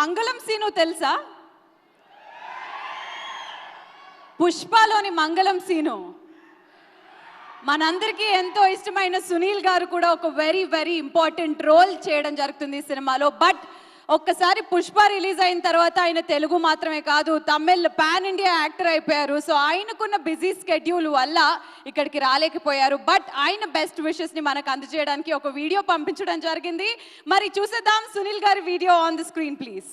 మంగళం సీను తెలుసా? పుష్పలోని మంగళం సీను. మనందరికీ ఎంతో ఇష్టమైన సునీల్ గారు కూడా ఒక వెరీ వెరీ ఇంపార్టెంట్ రోల్ చేయడం జరుగుతుంది ఈ సినిమాలో. బట్ ఒక్కసారి పుష్ప రిలీజ్ అయిన తర్వాత ఆయన తెలుగు మాత్రమే కాదు, తమిళ్ పాన్ ఇండియా యాక్టర్ అయిపోయారు. సో ఆయనకున్న బిజీ స్కెడ్యూల్ వల్ల ఇక్కడికి రాలేకపోయారు. బట్ ఆయన బెస్ట్ విషెస్ ని మనకు అందజేయడానికి ఒక వీడియో పంపించడం జరిగింది. మరి చూసేద్దాం సునీల్ గారి video on the screen please.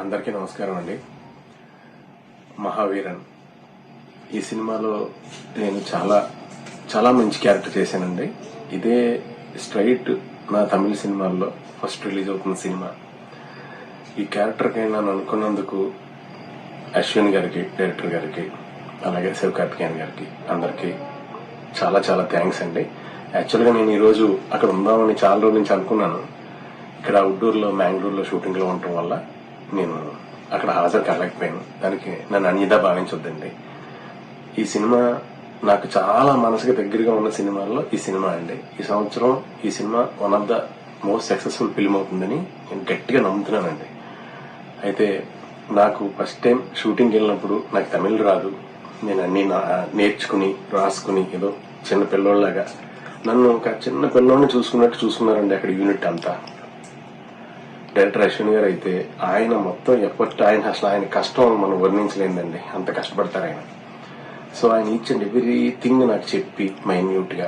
అందరికీ నమస్కారం అండి. మహావీరన్ ఈ సినిమాలో నేను చాలా చాలా మంచి క్యారెక్టర్ చేశానండి. ఇదే స్ట్రైట్ నా తమిళ సినిమాల్లో ఫస్ట్ రిలీజ్ అవుతున్న సినిమా. ఈ క్యారెక్టర్కి నన్ను అనుకున్నందుకు అశ్విన్ గారికి, డైరెక్టర్ గారికి, అలాగే శివకార్తికేయన్ గారికి అందరికీ చాలా చాలా థ్యాంక్స్ అండి. యాక్చువల్గా నేను ఈరోజు అక్కడ ఉందామని చాలా రోజుల నుంచి అనుకున్నాను. ఇక్కడ అవుట్డోర్లో మ్యాంగ్లూర్లో షూటింగ్లో ఉండటం వల్ల నేను అక్కడ హాజరు కాలేకపోయాను. దానికి నన్ను అన్యదా భావించొద్దండి. ఈ సినిమా నాకు చాలా మనసుకి దగ్గరగా ఉన్న సినిమాల్లో ఈ సినిమా అండి. ఈ సంవత్సరం ఈ cinema one of the most successful film అవుతుందని నేను గట్టిగా నమ్ముతున్నానండి. అయితే నాకు ఫస్ట్ టైం షూటింగ్కి వెళ్ళినప్పుడు నాకు తమిళ్ రాదు. నేను అన్ని నేర్చుకుని రాసుకుని ఏదో చిన్న పిల్లోళ్ళలాగా నన్ను ఒక చిన్న పిల్లోడిని చూసుకున్నట్టు చూసుకున్నారండి అక్కడ యూనిట్ అంతా. డైరెక్టర్ అశ్విన్ గారు అయితే ఆయన మొత్తం ఎఫర్ట్, ఆయన కష్టం మనం వర్ణించలేదండి, అంత కష్టపడతారు ఆయన. సో ఆయన ఈచ్ అండ్ ఎవ్రీథింగ్ నాకు చెప్పి మైన్యూట్ గా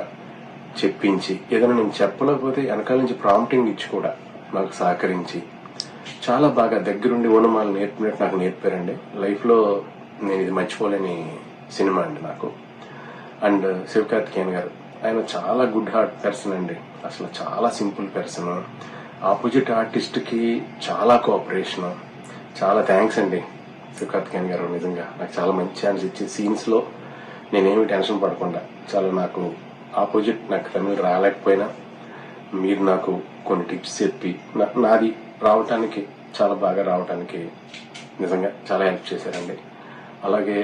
చెప్పించి, ఏదైనా నేను చెప్పలేకపోతే వెనకాల నుంచి ప్రాంప్టింగ్ ఇచ్చి కూడా నాకు సహకరించి చాలా బాగా దగ్గరుండి ఓనమాలు నేర్పినట్టు నాకు నేర్పారండి. లైఫ్ లో నేను ఇది మర్చిపోలేని సినిమా అండి నాకు. అండ్ శివకార్తికేయన్ గారు ఆయన చాలా గుడ్ హార్ట్ పర్సన్ అండి. అసలు చాలా సింపుల్ పర్సన్. ఆపోజిట్ ఆర్టిస్ట్ కి చాలా కోఆపరేషన్. చాలా థ్యాంక్స్ అండి శివకార్తికేయన్ గారు. నిజంగా నాకు చాలా మంచి ఛాన్స్ ఇచ్చి సీన్స్ లో నేనేమి టెన్షన్ పడకుండా చాలా నాకు ఆపోజిట్, నాకు తమిళ రాలేకపోయినా మీరు నాకు కొన్ని టిప్స్ చెప్పి నాది రావటానికి, చాలా బాగా రావటానికి నిజంగా చాలా హెల్ప్ చేశారండి. అలాగే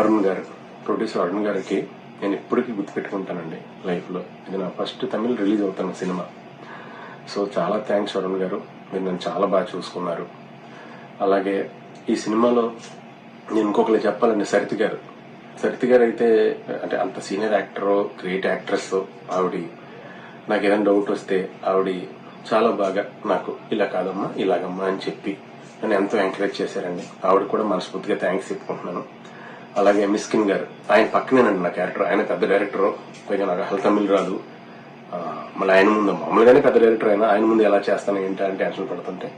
అరుణ్ గారు, ప్రొడ్యూసర్ అరుణ్ గారికి నేను ఇప్పటికీ గుర్తుపెట్టుకుంటానండి లైఫ్ లో. ఇది నా ఫస్ట్ తమిళ్ రిలీజ్ అవుతున్న సినిమా. సో చాలా థ్యాంక్స్ అరుణ్ గారు, మీరు నన్ను చాలా బాగా చూసుకున్నారు. అలాగే ఈ సినిమాలో నేను ఇంకొకరు చెప్పాలండి, సరితి గారు. సరితి గారు అయితే అంటే అంత సీనియర్ యాక్టర్, గ్రేట్ యాక్ట్రెస్ ఆవిడ. నాకు ఏదైనా డౌట్ వస్తే ఆవిడ చాలా బాగా నాకు ఇలా కాదమ్మా ఇలాగమ్మా అని చెప్పి నన్ను ఎంతో ఎంకరేజ్ చేశారండి. ఆవిడ కూడా మనస్ఫూర్తిగా థ్యాంక్స్ చెప్పుకుంటున్నాను. అలాగే మిస్కిన్ గారు, ఆయన పక్కనేనండి నా క్యారెక్టర్. ఆయన పెద్ద డైరెక్టర్, పైగా నాకు అసలు తమిళ్ రాదు. మళ్ళీ ఆయన ముందు మామూలుగానే పెద్ద డైరెక్టర్ అయినా ఆయన ముందు ఎలా చేస్తాను ఏంటి అని టెన్షన్ పడుతుంటే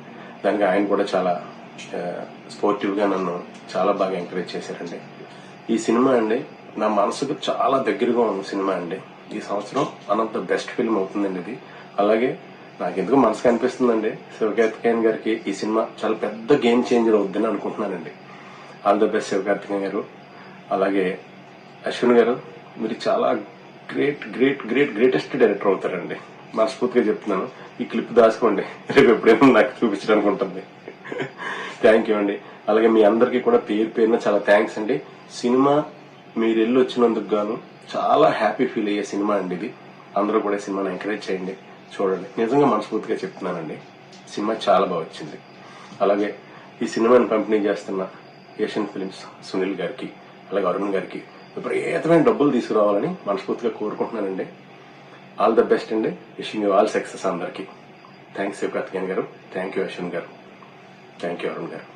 దానికి ఆయన కూడా చాలా స్పోర్టివ్ గా నన్ను చాలా బాగా ఎంకరేజ్ చేశారండి. ఈ సినిమా అండి నా మనసుకు చాలా దగ్గరగా ఉన్న సినిమా అండి. ఈ సంవత్సరం one of the best film అవుతుందండి ఇది. అలాగే నాకు ఎందుకు మనసుకు అనిపిస్తుందండి, శివకార్తికేయన్ గారికి ఈ సినిమా చాలా పెద్ద గేమ్ చేంజర్ అవుద్దని అనుకుంటున్నానండి. ఆల్ ద బెస్ట్ శివకార్తికేయన్ గారు. అలాగే అశ్విన్ గారు, మీరు చాలా గ్రేటెస్ట్ డైరెక్టర్ అవుతారండి. మనస్ఫూర్తిగా చెప్తున్నాను. ఈ క్లిప్ దాచుకోండి, రేపు ఎప్పుడైనా నాకు చూపించడానికి ఉంటుంది. థ్యాంక్ యూ అండి. అలాగే మీ అందరికీ కూడా పేరు పేరున చాలా థ్యాంక్స్ అండి. సినిమా మీరు వెళ్ళి వచ్చినందుకు గాను చాలా హ్యాపీ ఫీల్ అయ్యే సినిమా అండి ఇది. అందరూ కూడా సినిమాని ఎంకరేజ్ చేయండి, చూడండి. నిజంగా మనస్ఫూర్తిగా చెప్తున్నానండి, సినిమా చాలా బాగా వచ్చింది. అలాగే ఈ సినిమాని పంపిణీ చేస్తున్న ఏషియన్ ఫిలిమ్స్ సునీల్ గారికి, అలాగే అరుణ్ గారికి విపరీతమైన డబ్బులు తీసుకురావాలని మనస్ఫూర్తిగా కోరుకుంటున్నానండి. ఆల్ ద బెస్ట్ అండి. విషింగ్ యూ ఆల్ సక్సెస్ అందరికీ. థ్యాంక్స్ శివకార్తికేయన్ గారు, థ్యాంక్ యూ అశ్విన్ గారు, థ్యాంక్ యూ అరుణ్ గారు.